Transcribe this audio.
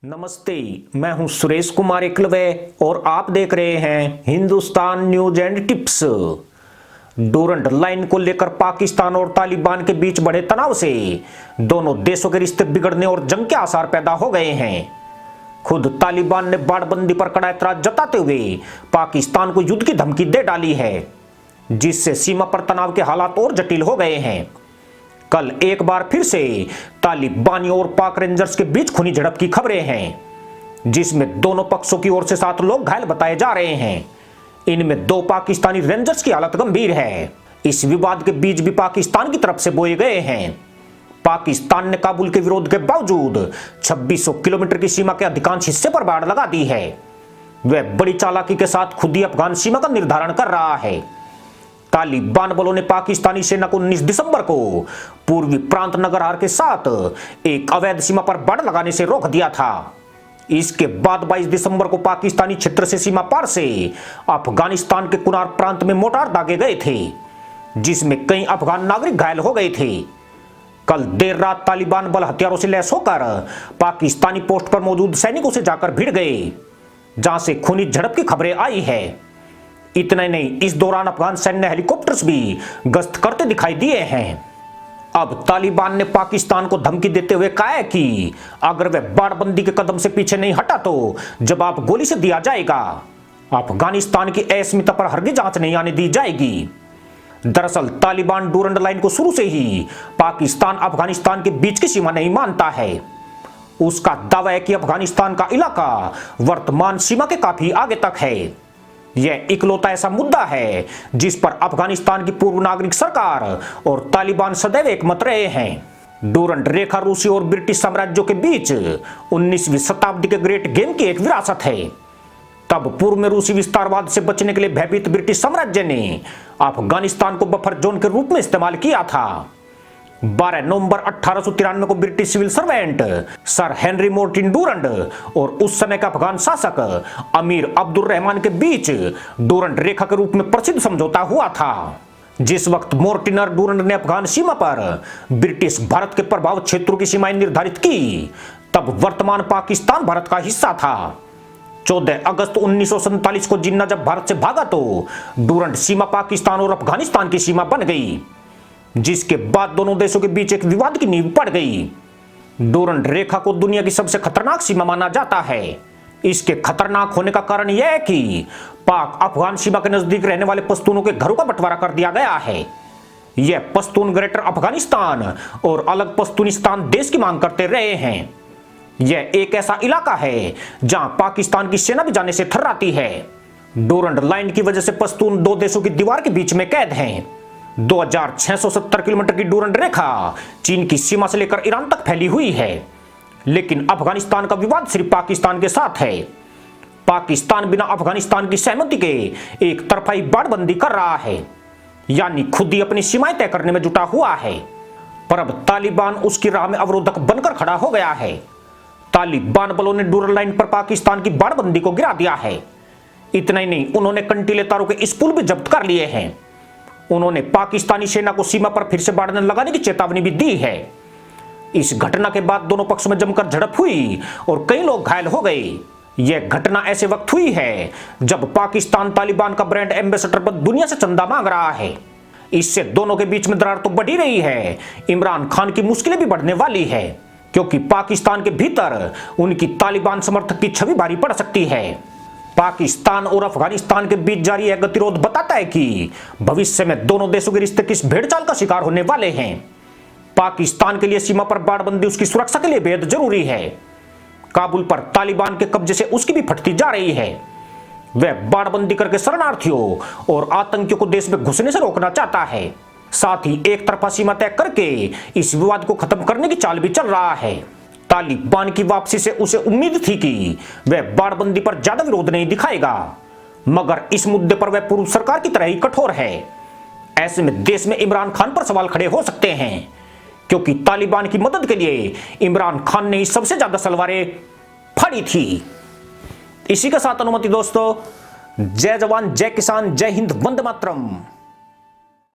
नमस्ते, मैं हूं सुरेश कुमार एकलवे और आप देख रहे हैं Hindustan news and tips. Durand line को लेकर पाकिस्तान और तालिबान के बीच बढ़े तनाव से दोनों देशों के रिश्ते बिगड़ने और जंग के आसार पैदा हो गए हैं। खुद तालिबान ने बाड़बंदी पर कड़ा ऐतराज जताते हुए पाकिस्तान को युद्ध की धमकी दे डाली है, जिससे सीमा पर तनाव के हालात और जटिल हो गए हैं। कल एक बार फिर से तालिबानियों और पाक रेंजर्स के बीच खूनी झड़प की खबरें हैं, जिसमें दोनों पक्षों की ओर से 7 लोग घायल बताए जा रहे हैं। इनमें 2 पाकिस्तानी रेंजर्स की हालत गंभीर है। इस विवाद के बीच भी पाकिस्तान की तरफ से बोए गए हैं। पाकिस्तान ने काबुल के विरोध के बावजूद 2600 किलोमीटर की सीमा के अधिकांश हिस्से पर बाड़ लगा दी है। वह बड़ी चालाकी के साथ खुद ही अफगान सीमा का निर्धारण कर रहा है। तालिबान बलों ने पाकिस्तानी सेना को 19 दिसंबर को पूर्वी प्रांत नगरहार के साथ एक अवैध सीमा पर बाड़ लगाने से रोक दिया था। इसके बाद 22 दिसंबर को पाकिस्तानी क्षेत्र से सीमा पार से अफगानिस्तान के कुनार प्रांत में मोर्टार दागे गए थे, जिसमें कई अफगान नागरिक घायल हो गए थे। कल देर रात तालिबान बल हथियारों से लैस होकर पाकिस्तानी पोस्ट पर मौजूद सैनिकों से जाकर भिड़ गए, जहां से खूनी झड़प की खबरें आई है। इतना ही नहीं, इस दौरान अफगान सैन्य हेलीकॉप्टर्स भी गश्त करते दिखाई दिए हैं। अब तालिबान ने पाकिस्तान को धमकी देते हुए कहा है कि अगर वह बाड़बंदी के कदम से पीछे नहीं हटा तो जवाब गोली से दिया जाएगा। अफगानिस्तान की अस्मिता पर हरगिज आंच नहीं आने दी जाएगी। दरअसल तालिबान डूरंड लाइन को शुरू से ही पाकिस्तान अफगानिस्तान के बीच की सीमा नहीं मानता है। उसका दावा है कि अफगानिस्तान का इलाका वर्तमान सीमा के काफी आगे तक है। यह इकलौता ऐसा मुद्दा है जिस पर अफगानिस्तान की पूर्व नागरिक सरकार और तालिबान सदैव एकमत रहे हैं। डूरंड रेखा रूसी और ब्रिटिश साम्राज्यों के बीच 19वीं शताब्दी के ग्रेट गेम की एक विरासत है। तब पूर्व में रूसी विस्तारवाद से बचने के लिए भयभीत ब्रिटिश साम्राज्य ने अफगानिस्तान को बफर जोन के रूप में इस्तेमाल किया था। 12 नवंबर 1893 को British civil servant sir Henry Mortimer Durand और उस समय का अफगान शासक अमीर अब्दुल रहमान के बीच डूरंड रेखा के रूप में प्रसिद्ध समझौता हुआ था। जिस वक्त मोर्टिन और डूरंड ने अफगान सीमा पर ब्रिटिश भारत के प्रभाव क्षेत्रों की सीमाएं निर्धारित की, तब वर्तमान पाकिस्तान भारत का हिस्सा था। 14 अगस्त 1947 को जिन्ना जब भारत से भागा तो डूरंड सीमा पाकिस्तान और अफगानिस्तान की सीमा बन गई, जिसके बाद दोनों देशों के बीच एक विवाद की नींव पड़ गई। डूरंड रेखा को दुनिया की सबसे खतरनाक सीमा माना जाता है। इसके खतरनाक होने का कारण यह है कि पाक अफगान सीमा के नजदीक रहने वाले पश्तूनों के घरों का बंटवारा कर दिया गया है। यह पश्तून ग्रेटर अफगानिस्तान और अलग पश्तूनिस्तान देश की मांग करते रहे हैं। यह एक ऐसा इलाका है जहां पाकिस्तान की सेना भी जाने से थर्राती है। डूरंड लाइन की वजह से पश्तून 2 देशों की दीवार के बीच में कैद हैं। 2670 किलोमीटर की डूरंड रेखा चीन की सीमा से लेकर ईरान तक फैली हुई है, लेकिन अफगानिस्तान का विवाद सिर्फ पाकिस्तान के साथ है। पाकिस्तान बिना अफगानिस्तान की सहमति के एक तरफाई बाड़बंदी कर रहा है, यानी खुद ही अपनी सीमाएं तय करने में जुटा हुआ है। पर अब तालिबान उसकी राह में अवरोधक बनकर खड़ा हो गया है। तालिबान बलों ने डूरंड लाइन पर पाकिस्तान की बाड़बंदी को गिरा दिया है। इतना ही नहीं, उन्होंने कंटीले तारों के स्पूल भी जब्त कर लिए हैं। उन्होंने पाकिस्तानी सेना को सीमा पर फिर से बाड़ लगाने की चेतावनी भी दी है। इस घटना के बाद दोनों पक्षों में जमकर झड़प हुई और कई लोग घायल हो गए। यह घटना ऐसे वक्त हुई है जब पाकिस्तान तालिबान का ब्रांड एम्बेसडर पर दुनिया से चंदा मांग रहा है। इससे दोनों के बीच में दरार तो बढ़ी रही है, इमरान खान की मुश्किलें भी बढ़ने वाली है, क्योंकि पाकिस्तान के भीतर उनकी तालिबान समर्थक की छवि भारी पड़ सकती है। पाकिस्तान और अफगानिस्तान के बीच जारी यह गतिरोध बताता है कि भविष्य में दोनों देशों के रिश्ते किस भेड़चाल का शिकार होने वाले हैं। पाकिस्तान के लिए सीमा पर बाड़बंदी उसकी सुरक्षा के लिए बेहद जरूरी है। काबुल पर तालिबान के कब्जे से उसकी भी फटती जा रही है। वह बाड़बंदी करके शरणार्थियों और आतंकियों को देश में घुसने से रोकना चाहता है। साथ ही एक तरफा सीमा तय करके इस विवाद को खत्म करने की चाल भी चल रहा है। तालिबान की वापसी से उसे उम्मीद थी कि वह बाड़बंदी पर ज्यादा विरोध नहीं दिखाएगा, मगर इस मुद्दे पर वह पूर्व सरकार की तरह ही कठोर है। ऐसे में देश में इमरान खान पर सवाल खड़े हो सकते हैं, क्योंकि तालिबान की मदद के लिए इमरान खान ने ही सबसे ज्यादा तलवारें फाड़ी थी। इसी के साथ अनुमति दोस्तों, जय जवान जय किसान जय हिंद वंदे मातरम।